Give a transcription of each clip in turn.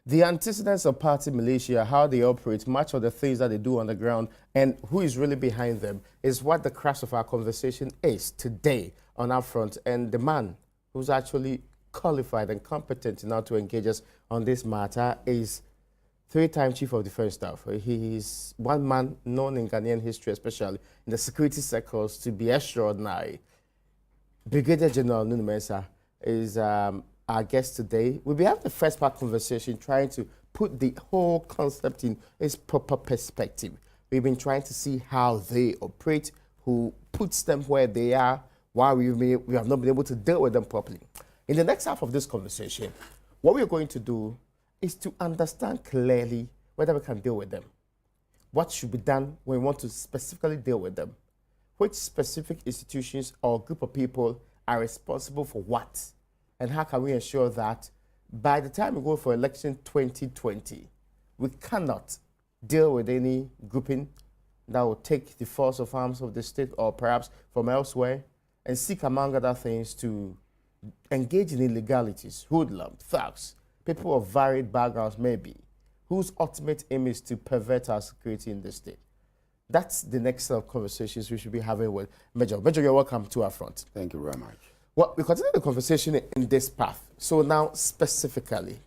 The antecedents of party militia, how they operate, much of the things that they do on the ground, and who is really behind them is what the crux of our conversation is today on our front. And the man who's actually qualified and competent now to engage us on this matter is three-time Chief of Defense Staff. He is one man known in Ghanaian history, especially in the security circles, to be extraordinary. Brigadier General Nunoo Mensah is our guest today. We'll be having the first part conversation trying to put the whole concept in its proper perspective. We've been trying to see how they operate, who puts them where they are, why we have not been able to deal with them properly. In the next half of this conversation, what we're going to do is to understand clearly whether we can deal with them. What should be done when we want to specifically deal with them? Which specific institutions or group of people are responsible for what? And how can we ensure that by the time we go for election 2020, we cannot deal with any grouping that will take the force of arms of the state or perhaps from elsewhere and seek, among other things, to engage in illegalities, hoodlums, thugs, people of varied backgrounds maybe, whose ultimate aim is to pervert our security in the state. That's the next set of conversations we should be having with Major. Major, you're welcome to our front. Thank you very much. Well, we continue the conversation in this path. So now, specifically,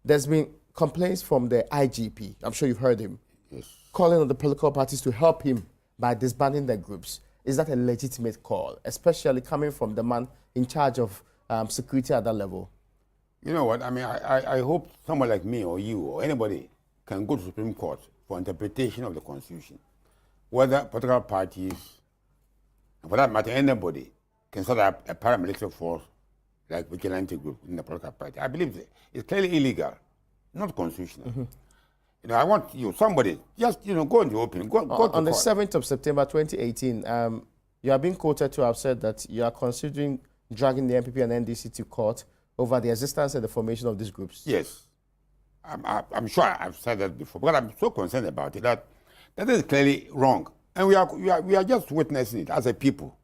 there's been complaints from the IGP, I'm sure you've heard him, Yes. calling on the political parties to help him by disbanding their groups. Is that a legitimate call, especially coming from the man in charge of security at that level? You know what? I mean, I hope someone like me or you or anybody can go to Supreme Court for interpretation of the Constitution. Whether political parties, and for that matter, anybody, can set up a paramilitary force like vigilante group in the political party. I believe it's clearly illegal, not constitutional. Mm-hmm. You know, I want you, somebody, just, go in the open. Go to on the court. 7th of September 2018, you are being quoted to have said that you are considering dragging the MPP and NDC to court over the existence and the formation of these groups. Yes. I'm sure I've said that before, but I'm so concerned about it that is clearly wrong. And we are just witnessing it as a people.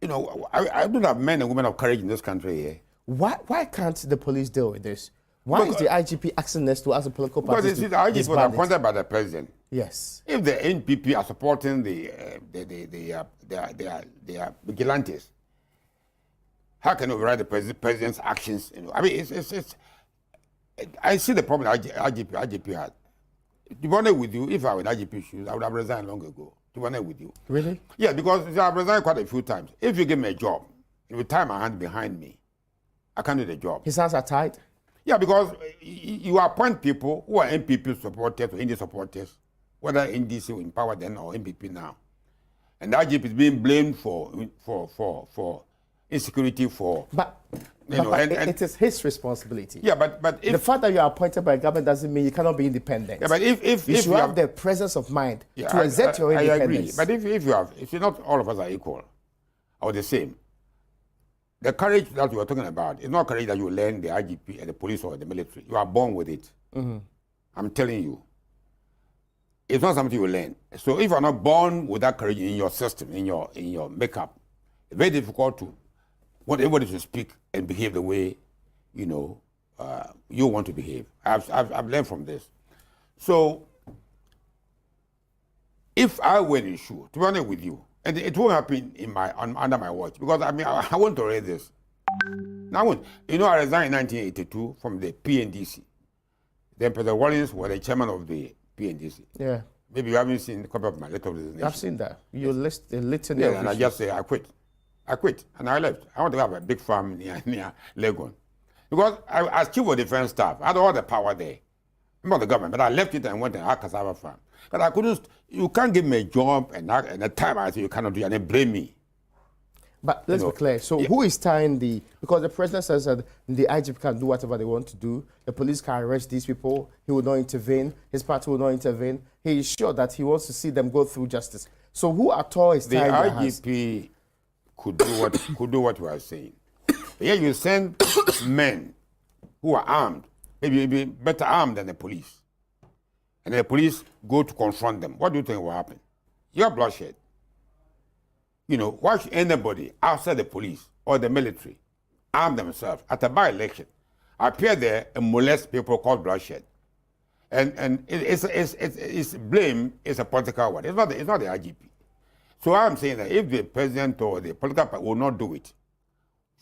You know, I don't have men and women of courage in this country here. Why can't the police deal with this? Why is the IGP asking us to ask the political parties because to the IGP was disband it? appointed by the president. Yes. If the NPP are supporting the vigilantes, how can you override the president's actions? You know, I mean, I see the problem IGP had. To be honest with you, if I were in IGP shoes, I would have resigned long ago. To be honest with you. Really? Yeah, because I've resigned quite a few times. If you give me a job, you will tie my hand behind me. I can't do the job. His hands are tied? Yeah, because you appoint people who are NPP supporters or NDC supporters, whether NDC in power then or NPP now. And the IGP is being blamed for insecurity it is his responsibility. Yeah, but if the fact that you are appointed by government doesn't mean you cannot be independent. Yeah, but if you should have the presence of mind to exert your independence. I agree. But if not all of us are equal or the same, the courage that you are talking about is not courage that you learn the IGP and the police or the military. You are born with it. Mm-hmm. I'm telling you. It's not something you learn. So if you are not born with that courage in your system, in your makeup, it's very difficult to want everybody to speak and behave the way you want to behave. I've learned from this. So if I were in shoe, to be honest with you, and it won't happen under my watch, because I want to read this. Now, I resigned in 1982 from the PNDC. Then President Wallins was the chairman of the PNDC. Yeah. Maybe you haven't seen a copy of my letter of resignation. I've seen that. You list a litany. Yeah, and I just say I quit. And I left. I want to have a big farm near Legon. Because as chief of defense staff, I had all the power there. I'm not the government, but I left it and went and had cassava farm. But I couldn't, you can't give me a job and a time I say you cannot do it and then blame me. But let's be clear. So who is tying because the president says that the IGP can do whatever they want to do. The police can arrest these people. He will not intervene. His party will not intervene. He is sure that he wants to see them go through justice. So who at all is tying their hands? The IGP could do what you are saying. Here you send men who are armed, maybe better armed than the police. And the police go to confront them. What do you think will happen? You're bloodshed. Why should anybody outside the police or the military arm themselves at a by-election appear there and molest people, cause bloodshed. And it's blame is a political one. It's not the IGP. So I'm saying that if the president or the political party will not do it,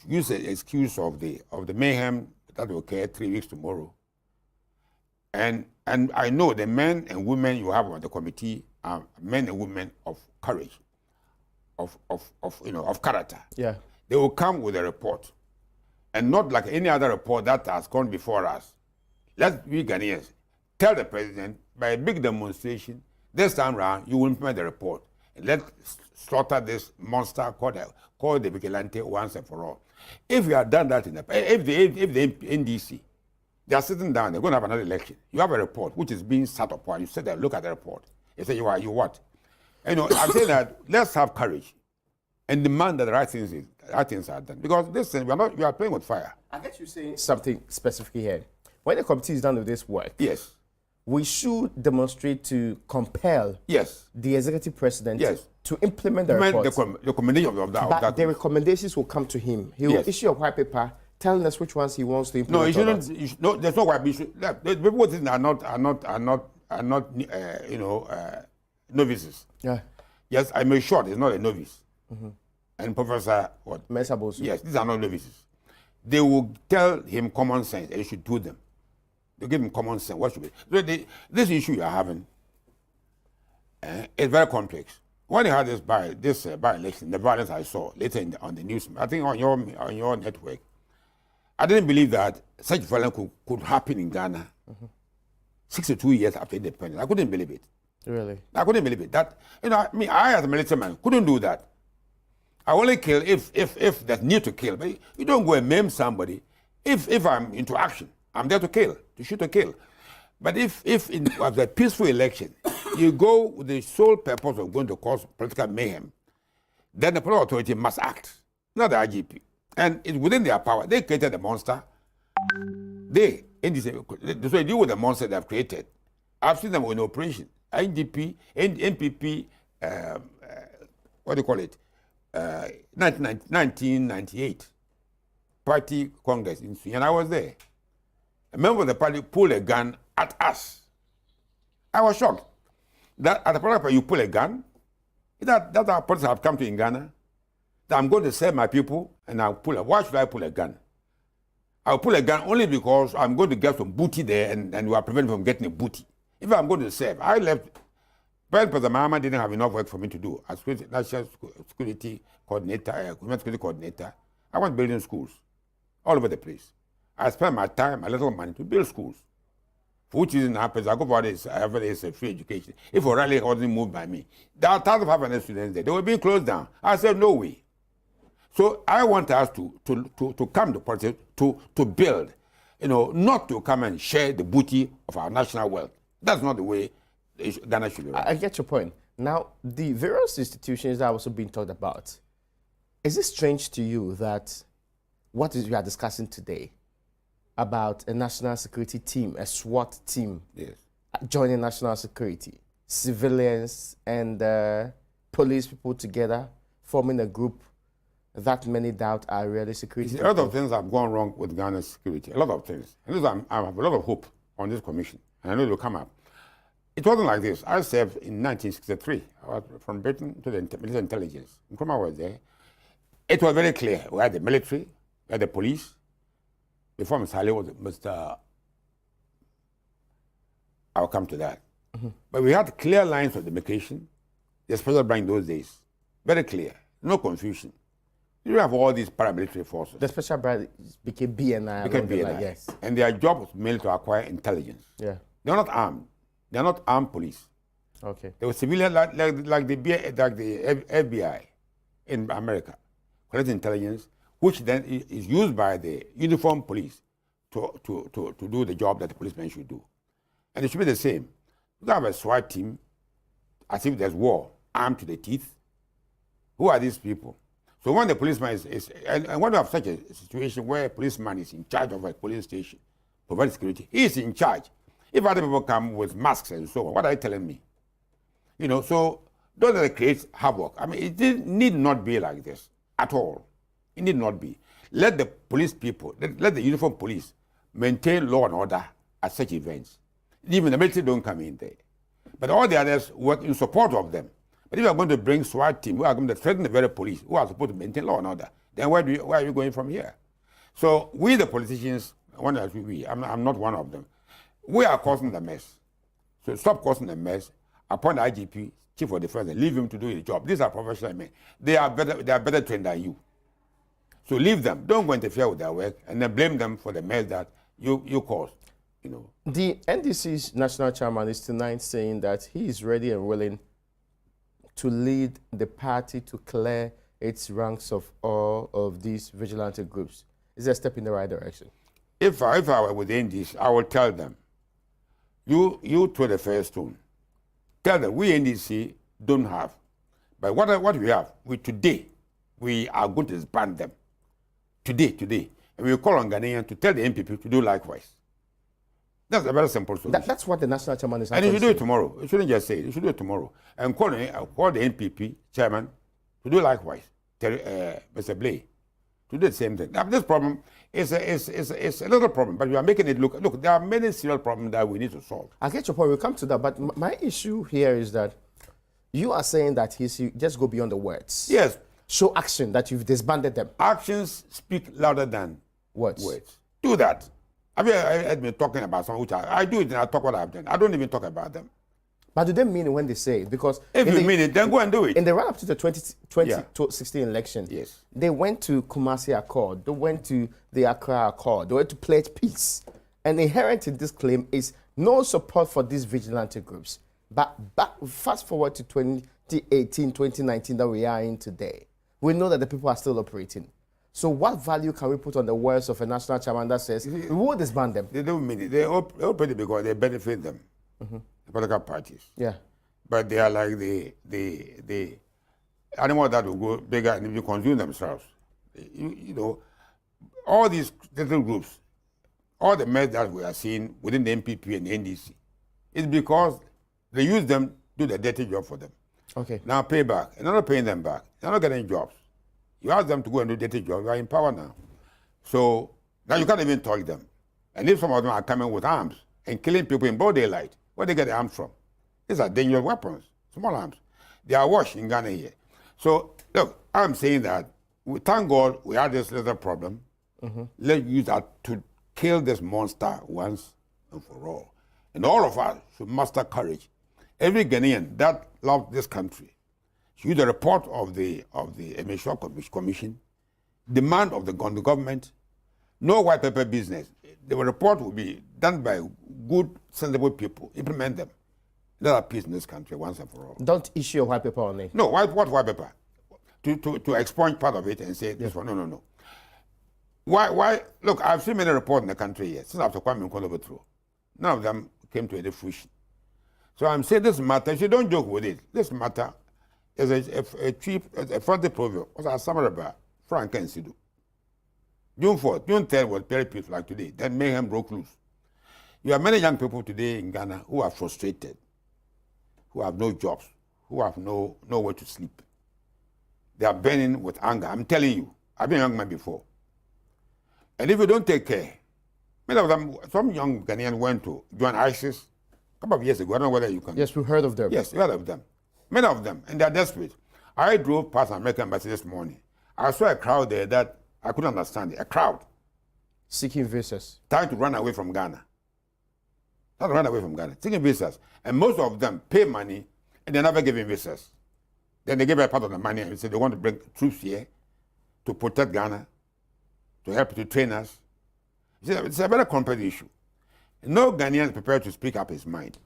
use the excuse of the mayhem that will occur 3 weeks tomorrow. And I know the men and women you have on the committee are men and women of courage, of character. Yeah. They will come with a report, and not like any other report that has gone before us. Let's be Ghanaians. Tell the president by a big demonstration this time round you will implement the report. Let's slaughter this monster called the vigilante once and for all. If you have done that if the NDC, they are sitting down, they're going to have another election. You have a report which is being sat upon. You sit there, look at the report. You say, you what? I'm saying that let's have courage and demand that the right things are done. Because listen, we are playing with fire. I get you saying something specific here. When the committee is done with this work, yes, we should demonstrate to compel the executive president to implement the report. The recommendation of that. But the recommendations will come to him. He will issue a white paper telling us which ones he wants to implement. No, no, there's no white paper. The people are not novices. Yeah. Yes, I'm sure he's not a novice. Mm-hmm. And Professor Mensah. Yes, these are not novices. They will tell him common sense, and he should do them. They give him common sense. What should be? So this issue you are having is very complex. When you had this by-election, the violence I saw later on the news, I think on your network, I didn't believe that such violence could happen in Ghana 62 years after independence. I couldn't believe it. Really? I couldn't believe it. That I as a military man couldn't do that. I only kill if there's need to kill. But you don't go and maim somebody. If I'm into action, I'm there to kill, to shoot or kill. But if in a peaceful election, you go with the sole purpose of going to cause political mayhem, then the political authority must act, not the IGP. And it's within their power. They created the monster. They deal with the monster they have created. I've seen them in operation. IGP, NPP, what do you call it? 1998 Party Congress in Sweden, and I was there. A member of the party pulled a gun at us. I was shocked. That at the party you pull a gun? That our politics have come to in Ghana? That I'm going to save my people and I'll pull a. Why should I pull a gun? I'll pull a gun only because I'm going to get some booty there and we are prevented from getting a booty. If I'm going to save, I left. President Mahama didn't have enough work for me to do as national security coordinator, human security coordinator. I was building schools all over the place. I spent my time, my little money to build schools. For which reason happens, I go for this, I have this free education. If O'Reilly wasn't moved by me, there are 1,500 students there. They were being closed down. I said, no way. So I want us to come to politics to build, not to come and share the booty of our national wealth. That's not the way Ghana should be run. I get your point. Now, the various institutions that are also being talked about, is it strange to you that what we are discussing today about a national security team, a SWAT team, joining national security, civilians and police people together, forming a group that many doubt are really security? A lot of things have gone wrong with Ghana's security. A lot of things. And I have a lot of hope on this commission, and I know it will come up. It wasn't like this. I served in 1963. I was from Britain to the military intelligence. Nkrumah was there. It was very clear. We had the military, we had the police. Before Mr. Ali was Mr. I'll come to that. But we had clear lines of demarcation. The special branch those days. Very clear. No confusion. You have all these paramilitary forces. The special branch became BNI. Became BNI. Yes. And their job was mainly to acquire intelligence. Yeah. They're not armed. They're not armed police. Okay. They were civilian like the FBI in America, collecting intelligence, which then is used by the uniformed police to do the job that the policemen should do. And it should be the same. You have a SWAT team, as if there's war, armed to the teeth. Who are these people? So when the policeman and when you have such a situation where a policeman is in charge of a police station, providing security, he is in charge. If other people come with masks and so on, what are you telling me? So those that create havoc. I mean, it need not be like this at all. It need not be. Let the police people, let the uniform police maintain law and order at such events. Even the military don't come in there. But all the others work in support of them. But if you are going to bring SWAT team, who are going to threaten the very police, who are supposed to maintain law and order, then where are you going from here? So we, the politicians, I'm not one of them, we are causing the mess. So stop causing the mess, appoint the IGP, Chief of Defense, and leave him to do his job. These are professional men. They are better trained than you. So leave them. Don't go interfere with their work and then blame them for the mess that you caused. You know. The NDC's national chairman is tonight saying that he is ready and willing to lead the party to clear its ranks of all of these vigilante groups. Is that a step in the right direction? If I were within this, I will tell them, you throw the first stone. Tell them, we NDC don't have. But what we have, today, we are going to disband them. Today. And we will call on Ghanaians to tell the NPP to do likewise. That's a very simple solution. That's what the national chairman is saying. And you should do it tomorrow. You shouldn't just say it. You should do it tomorrow. And call the NPP chairman to do likewise. Mr. Blay, to do the same thing. Now, this problem is a little problem, but we are making it look, there are many serious problems that we need to solve. I get your point. We'll come to that. But my issue here is that you are saying that he just go beyond the words. Yes. Show action, that you've disbanded them. Actions speak louder than words. Do that. Have you heard me talking about something which I do it and I talk what I've done. I don't even talk about them. But do they mean it when they say it? Because if you mean it, then go and do it. In the run-up to the 2016 election, yes, they went to Kumasi Accord, they went to the Accra Accord, they went to pledge peace. And inherent in this claim is no support for these vigilante groups. But fast forward to 2018, 2019 that we are in today, we know that the people are still operating. So what value can we put on the words of a national chairman that says, we will disband them? They don't mean it. They operate because they benefit them, the political parties. Yeah. But they are like the animals that will go bigger and will consume themselves. You know, all these little groups, all the mess that we are seeing within the NPP and the NDC, is because they use them to do the dirty job for them. Okay. Now pay back. And they're not paying them back. They're not getting jobs. You ask them to go and do dirty jobs, you are in power now. So now you can't even talk them. And if some of them are coming with arms and killing people in broad daylight, where they get the arms from? These are dangerous weapons, small arms. They are washed in Ghana here. So look, I'm saying that thank God we had this little problem. Let's use that to kill this monster once and for all. And all of us should muster courage. Every Ghanaian that loves this country should use the report of the Mensah Commission, demand of the government, no white paper business. The report will be done by good, sensible people. Implement them. Let us peace in this country once and for all. Don't issue a white paper on it. No, what white paper? To expunge part of it and say this one. No. Why? Look, I've seen many reports in the country here since after Kwame Nkrumah overthrow. None of them came to any fruition. So I'm saying this matter, you don't joke with it. This matter is a cheap, a fancy proverb. What's our summary about? Frank and Sidu. June 4th, June 3rd was very peaceful like today. Then mayhem broke loose. You have many young people today in Ghana who are frustrated, who have no jobs, who have nowhere to sleep. They are burning with anger. I'm telling you, I've been a young man before. And if you don't take care, many of them, some young Ghanaians went to join ISIS a couple of years ago. I don't know whether you can. Yes, we've heard of them. Yes, we heard of them. Many of them, and they're desperate. I drove past an American embassy this morning. I saw a crowd there that I couldn't understand it. A crowd. Seeking visas. Trying to run away from Ghana. Seeking visas. And most of them pay money and they're never giving visas. Then they give a part of the money and say they want to bring troops here to protect Ghana, to help to train us. It's a very complex issue. No Ghanaian is prepared to speak up his mind.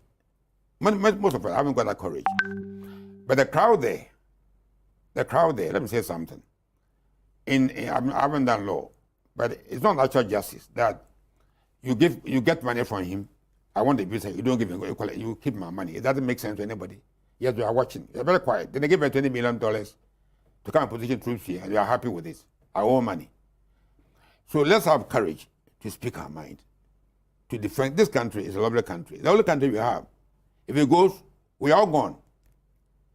Most of us haven't got that courage. But the crowd there, let me say something. I haven't done law, but it's not natural justice that you get money from him. I want the visa, you don't give him, you keep my money. It doesn't make sense to anybody. Yes, we are watching. They're very quiet. Then they give me $20 million to come and position troops here, and we are happy with this. Our own money. So let's have courage to speak our mind. To defend this country is a lovely country. The only country we have. If it goes, we are all gone.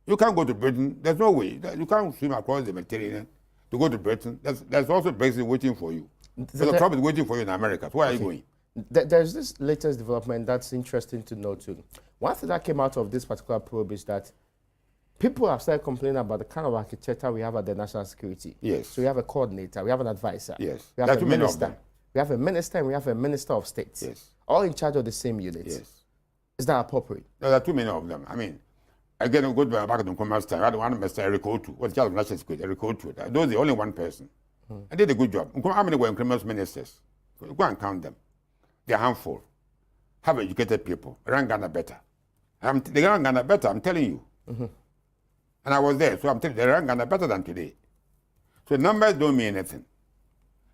You can't go to Britain. There's no way. You can't swim across the Mediterranean to go to Britain. There's also Brexit waiting for you. So the Trump is waiting for you in America. So where are you going? There's this latest development that's interesting to know too. One thing that came out of this particular probe is that people have started complaining about the kind of architecture we have at the national security. Yes. So we have a coordinator, we have an advisor, Yes. we have There are a too many of minister, them. we have a minister, and we have a minister of state. Yes. All in charge of the same unit. Yes. Is that appropriate? There are too many of them. I mean, again, go back to the commerce time. I had one Mr. Eric Otu, was charge of national security, Eric Otu. That was the only one person. I did a good job. How many were criminal ministers? Go and count them. They're a handful. Have educated people. Run Ghana better. They run Ghana better, I'm telling you. And I was there, so I'm telling you, they run Ghana better than today. So numbers don't mean anything.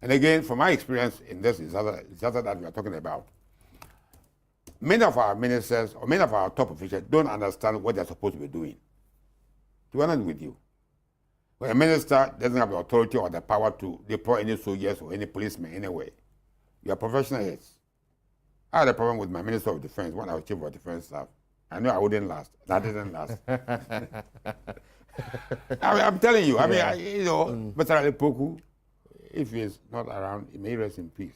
And again, from my experience in this disaster that we are talking about, many of our ministers or many of our top officials don't understand what they're supposed to be doing. To be honest with you, when a minister doesn't have the authority or the power to deploy any soldiers or any policemen anyway, you are professional heads. I had a problem with my Minister of Defense when I was Chief of Defense Staff. I knew I wouldn't last. That didn't last. I'm telling you. I mean, Mr. Ali Poku, if he's not around, he may rest in peace.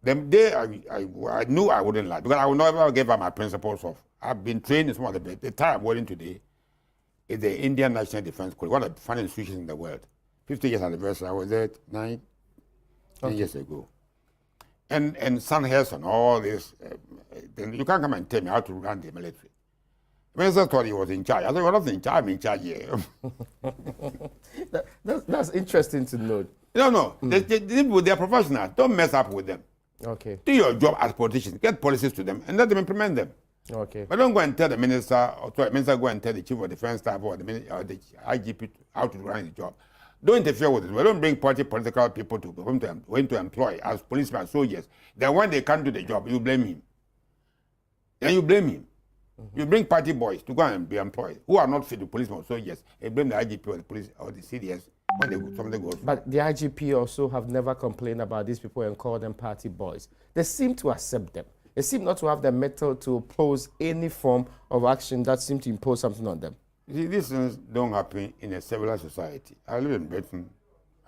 The day I knew I wouldn't last because I would never give up my principles of. I've been trained in some of the time I'm wearing today is the Indian National Defense College, one of the finest institutions in the world. 50 years anniversary. I was there 10 years ago. And Sandhurst and all this, then you can't come and tell me how to run the military. Mensah thought he was in charge. I said, well, not in charge, I'm in charge here. That's interesting to note. No. They're professionals. Don't mess up with them. Okay. Do your job as politicians. Get policies to them and let them implement them. Okay. But don't go and tell the minister, minister go and tell the chief of defense staff or the IGP how to run the job. Don't interfere with it. We don't bring political people to whom to employ as policemen, soldiers. Then when they can't do the job, you blame him. Then you blame him. You bring party boys to go and be employed who are not fit to policemen or soldiers. You blame the IGP or the police or the CDS when something goes wrong. But the IGP also have never complained about these people and called them party boys. They seem to accept them. They seem not to have the mettle to oppose any form of action that seem to impose something on them. You see, these things don't happen in a civilized society. I live in Britain.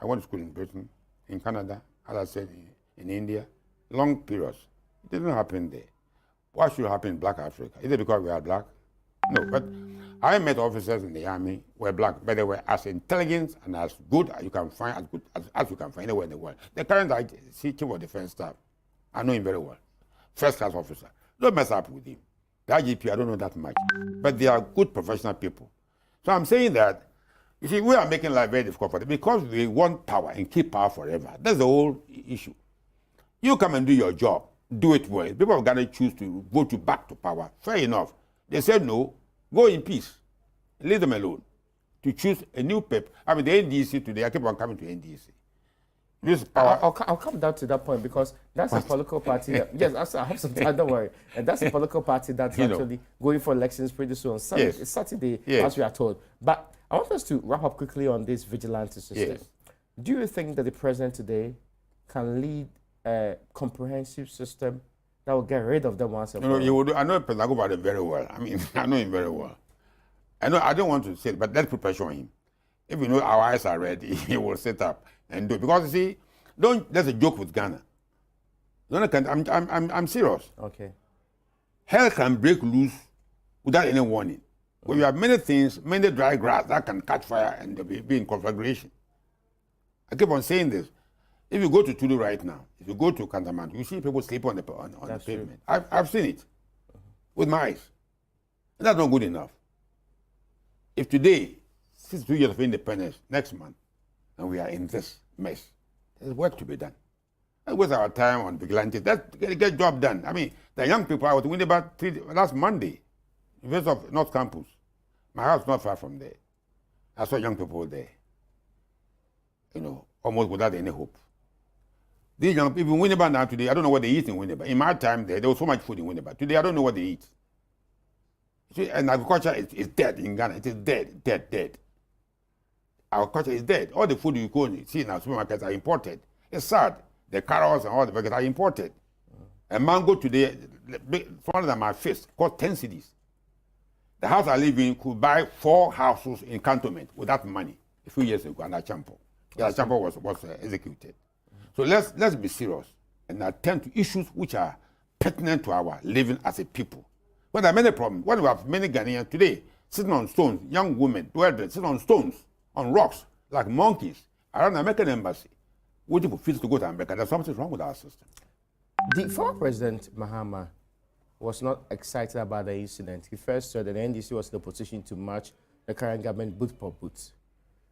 I went to school in Britain, in Canada, as I said, in India. Long periods. It didn't happen there. What should happen in Black Africa? Is it because we are black? No, but I met officers in the army who were black, but they were as intelligent and as good as you can find, as you can find anywhere in the world. The current Chief of Defense Staff, I know him very well. First class officer. Don't mess up with him. The IGP, I don't know that much. But they are good professional people. So I'm saying that, you see, we are making life very difficult for them because we want power and keep power forever. That's the whole issue. You come and do your job, do it well. People are going to choose to vote you back to power. Fair enough. They said no, go in peace. Leave them alone. To choose a new pep. I mean, the NDC today, I keep on coming to NDC. I'll come down to that point because that's a political party. Yes, I have some time, don't worry. And that's a political party that's actually going for elections pretty soon. It's Saturday, as we are told. But I want us to wrap up quickly on this vigilante system. Yes. Do you think that the president today can lead a comprehensive system that will get rid of them once and for all? I know President Agobade very well. I mean, I know him very well. I don't want to say it, but let's pressure him. If you know our eyes are ready, he will sit up and do it. Because you see, that's a joke with Ghana. I'm serious. Okay. Hell can break loose without any warning. When you have many things, many dry grass that can catch fire and be in conflagration. I keep on saying this. If you go to Tulu right now, if you go to Kantaman, you see people sleep on the pavement. I've seen it with my eyes. And that's not good enough. If today, 62 years of independence, next month, and we are in this mess, there's work to be done. Let's waste our time on vigilante. Let's get job done. I mean, the young people, I was winning about last Monday, University of North Campus. My house is not far from there. I saw young people there, almost without any hope. These young people in Winneba now today, I don't know what they eat in Winneba. In my time there was so much food in Winneba. Today, I don't know what they eat. See, and agriculture is dead in Ghana. It is dead. Agriculture is dead. All the food you go and see in our supermarkets are imported. It's sad. The carrots and all the vegetables are imported. A mango today, some of them are fixed, cost 10 cedis. The house I live in could buy 4 houses in cantonment with that money a few years ago, and Achampo. Yeah, Achampo was executed. So let's be serious. and attend to issues which are pertinent to our living as a people. But there are many problems. When we have many Ghanaians today sitting on stones, young women, sitting on stones, on rocks, like monkeys, around the American embassy, waiting for fees to go to America. There's something wrong with our system. The former President Mahama was not excited about the incident. He first said that the NDC was in a position to match the current government boot for boot.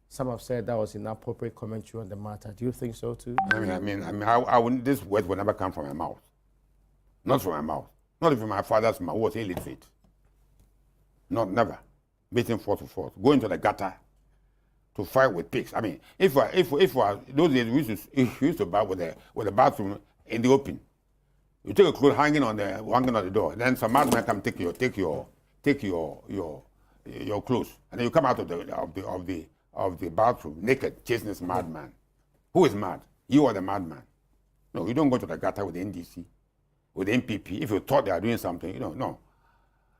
Some have said that was inappropriate commentary on the matter. Do you think so too? I wouldn't, this word would never come from my mouth. Not from my mouth. Not even my father's mouth, who was illiterate. Not never. Meeting 4 to 4. Going to the gutter to fight with pigs. I mean, if those days we used to bath with the bathroom in the open. You take a clothes hanging on the door. Then some madman come take your clothes, and then you come out of the bathroom naked, chasing this madman. Who is mad? You are the madman. No, you don't go to the gutter with the NDC, with the MPP. If you thought they are doing something, no.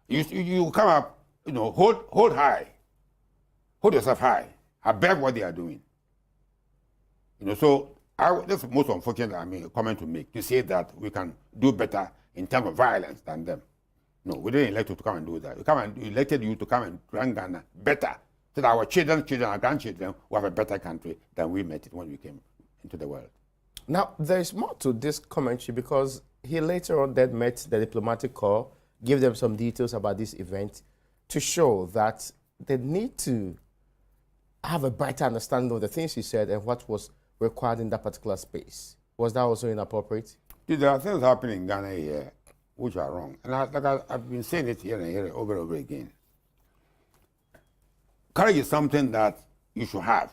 You come up, hold high, hold yourself high, above what they are doing. So that's the most unfortunate comment to make, to say that we can do better in terms of violence than them. No, we didn't elect you to come and do that. We elected you to come and run Ghana better, so that our children, our grandchildren will have a better country than we met it when we came into the world. Now, there is more to this commentary, because he later on then met the diplomatic corps, gave them some details about this event to show that they need to have a better understanding of the things he said and what was required in that particular space. Was that also inappropriate? There are things happening in Ghana here which are wrong. And I've been saying it here and here over and over again. Courage is something that you should have.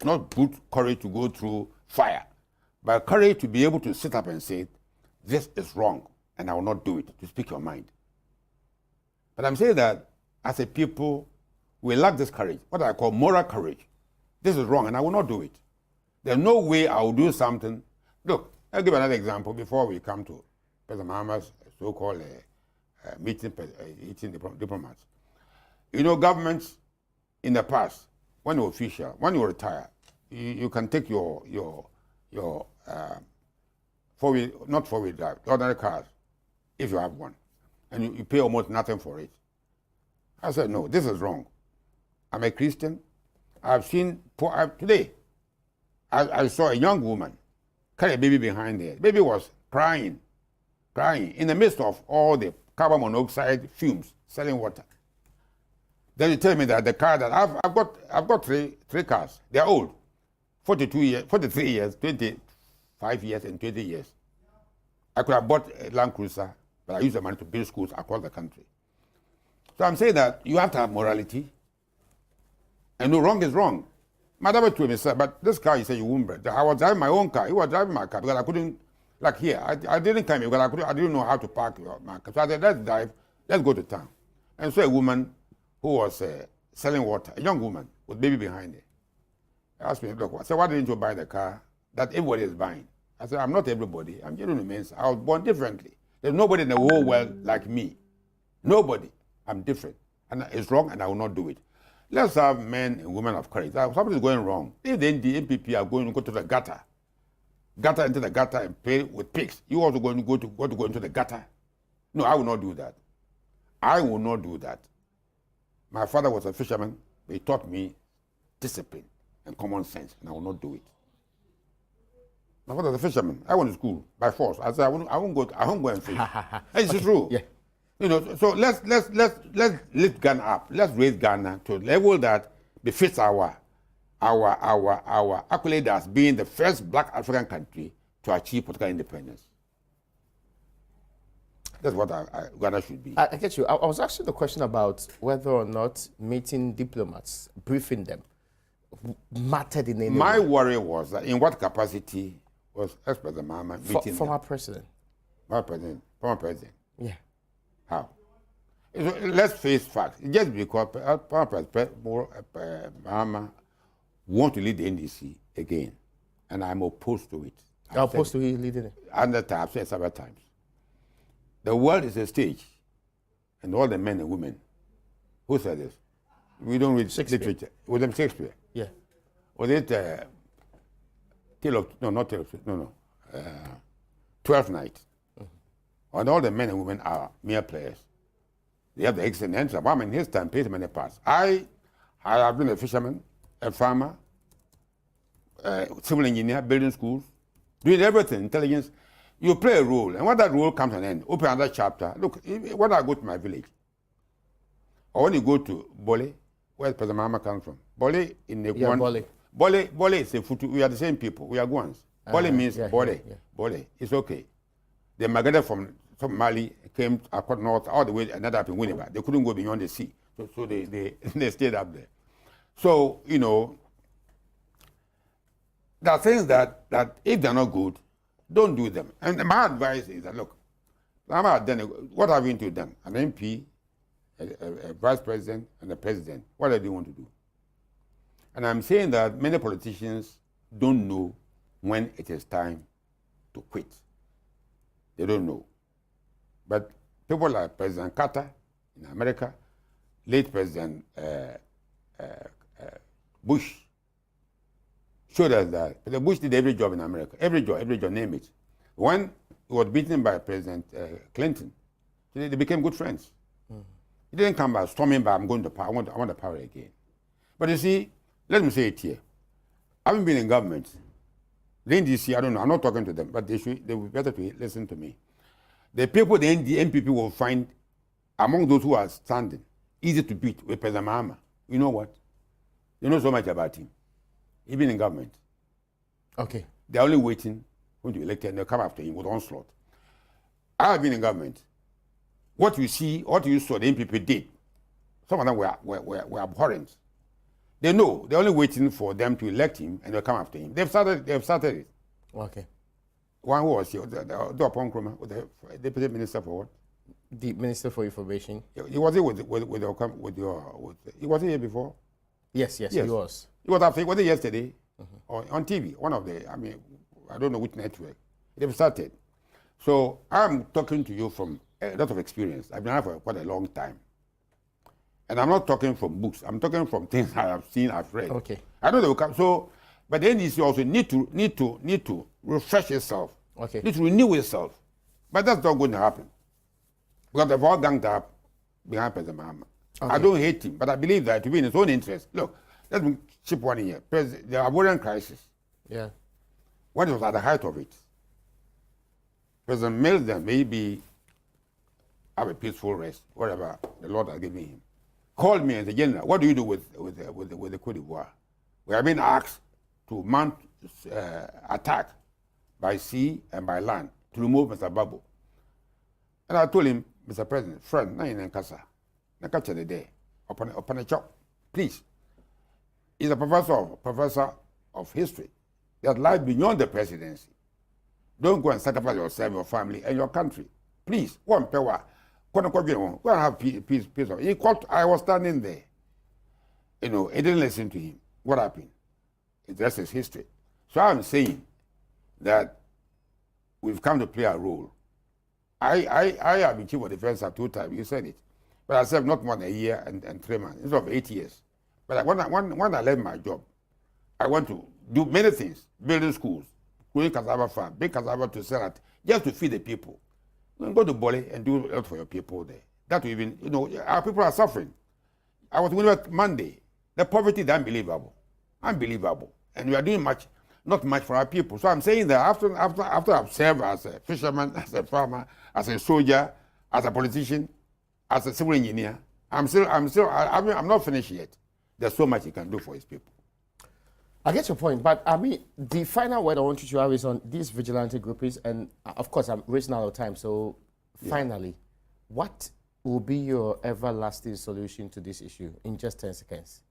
Not brute courage to go through fire, but courage to be able to sit up and say, this is wrong, and I will not do it, to speak your mind. But I'm saying that as a people, we lack this courage, what I call moral courage. This is wrong, and I will not do it. There's no way I will do something. Look, I'll give another example before we come to President Mahama's so-called meeting diplomats. Governments in the past, when you're official, when you retire, you can take your not four-wheel drive, ordinary cars, if you have one, and you pay almost nothing for it. I said, no, this is wrong. I'm a Christian. I've seen, today, I saw a young woman carry a baby behind her. The baby was crying in the midst of all the carbon monoxide fumes, selling water. Then you tell me that the car that I've got three cars. They're old, 42 years, 43 years, 25 years, and 20 years. I could have bought a Land Cruiser, but I used the money to build schools across the country. So I'm saying that you have to have morality, and no, wrong is wrong. My daughter told me, sir, but this car, you say you won't break. I was driving my own car. He was driving my car because I couldn't, like here, I didn't come here because I didn't know how to park my car. So I said, let's drive, let's go to town. And so a woman who was selling water, a young woman with baby behind her, asked me, look, I said, why didn't you buy the car that everybody is buying? I said, I'm not everybody. I'm genuinely Mensah. I was born differently. There's nobody in the whole world like me. Nobody. I'm different. And it's wrong, and I will not do it. Let's have men and women of courage. Something is going wrong. If the MPP are going to go to the gutter into the gutter and play with pigs, you also going to go into the gutter? No, I will not do that. I will not do that. My father was a fisherman. He taught me discipline and common sense, and I will not do it. My father was a fisherman. I went to school by force. I said I won't go and fish. It's okay. True. Yeah. So let's lift Ghana up. Let's raise Ghana to a level that befits our accolade as being the first black African country to achieve political independence. That's what Ghana should be. I get you. I was asking the question about whether or not meeting diplomats, briefing them, mattered in any way. My worry was that in what capacity was President Mahama meeting former president? Former president. Yeah. How? Let's face facts. Just because Mahama want to lead the NDC again, and I'm opposed to it. You're opposed to him leading it? I've said several times. The world is a stage, and all the men and women. Who said this? We don't read literature. Was it Shakespeare? Yeah. Was it Tale of? No, not Tale of. No. 12th night. And all the men and women are mere players. They have the excellent answer. But in his time, paid many parts. I have been a fisherman, a farmer, civil engineer, building schools, doing everything, intelligence. You play a role, and when that role comes to an end, open another chapter. Look, when I go to my village, or when you go to Bole, where President Mahama comes from, Bole in the Yeah, Bole is a Futu. We are the same people. We are Guans. Bole means Bole. Yeah. Bole. It's okay. They migrated from Mali, came across north, all the way, and ended up in Winnipeg. They couldn't go beyond the sea, so they stayed up there. So, you know, there are things that if they're not good, don't do them. And my advice is that, look, what have you into them? An MP, a vice president, and a president. What do they want to do? And I'm saying that many politicians don't know when it is time to quit. They don't know. But people like President Carter in America, late President Bush, showed us that President Bush did every job in America, every job, name it. When he was beaten by President Clinton, they became good friends. He didn't come by storming by, I'm going to power, I want the power again. But you see, let me say it here. I haven't been in government. The NDC, I don't know, I'm not talking to them, but they would be better to listen to me. The people the NPP will find among those who are standing, easy to beat with President Mahama. You know what? They know so much about him, even in government. Okay. They're only waiting when to be elected and they'll come after him with onslaught. I have been in government. What you see, what you saw the NPP did, some of them were abhorrent. They know, they're only waiting for them to elect him and they'll come after him. They've started it. Okay. One who was here, the Deputy Minister for what? The Minister for Information. He was here he was here before? Yes, he was. He was it yesterday? On TV, one of the, I don't know which network. They've started. So I'm talking to you from a lot of experience. I've been here for quite a long time. And I'm not talking from books. I'm talking from things I have seen, I've read. Okay. I know they will come. So, but the NDC also need to refresh itself. Okay. Need to renew itself. But that's not going to happen. Because they've all ganged up behind President Mahama. Okay. I don't hate him, but I believe that to be in his own interest. Look, let me chip one in here. The Ivorian crisis. Yeah. When it was at the height of it, President Mensah maybe have a peaceful rest, whatever the Lord has given him. Called me and said, General, what do you do with the Côte d'Ivoire? We have been asked to mount attack by sea and by land to remove Mr. Babu. And I told him, Mr. President, friend, na in Nkasa, na catch the day, upon a chop, please. He's a professor of history that lies beyond the presidency. Don't go and sacrifice yourself, your family, and your country. Please, go and power. Go and have peace. I was standing there. You know, he didn't listen to him. What happened? It's just his history. So I'm saying that we've come to play a role. I have been chief of defense at 2 times. You said it. But I served not more than a year and 3 months. Instead of 8 years. But when I left my job, I want to do many things. Building schools, growing cassava farm, big cassava to sell it, just to feed the people. Go to Bole and do a lot for your people there. That will even, you know, our people are suffering. I was going to Monday. The poverty is unbelievable. Unbelievable. And we are doing not much for our people. So I'm saying that after I've served as a fisherman, as a farmer, as a soldier, as a politician, as a civil engineer, I'm not finished yet. There's so much he can do for his people. I get your point, but the final word I want you to have is on these vigilante groups, and of course I'm racing out of time, so finally, what will be your everlasting solution to this issue in just 10 seconds?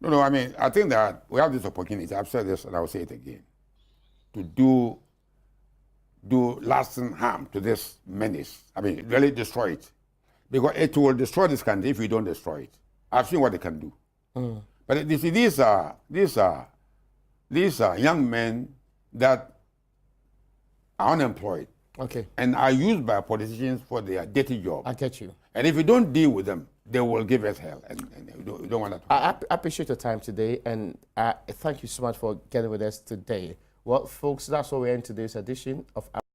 No, I think that we have this opportunity, I've said this and I'll say it again, to do lasting harm to this menace. Really destroy it. Because it will destroy this country if we don't destroy it. I've seen what they can do. But you see, these are young men that are unemployed. Okay. And are used by politicians for their dirty job. I get you. And if we don't deal with them, they will give us hell. And we don't want that to happen. I appreciate your time today, and thank you so much for getting with us today. Well, folks, that's where we end today's edition of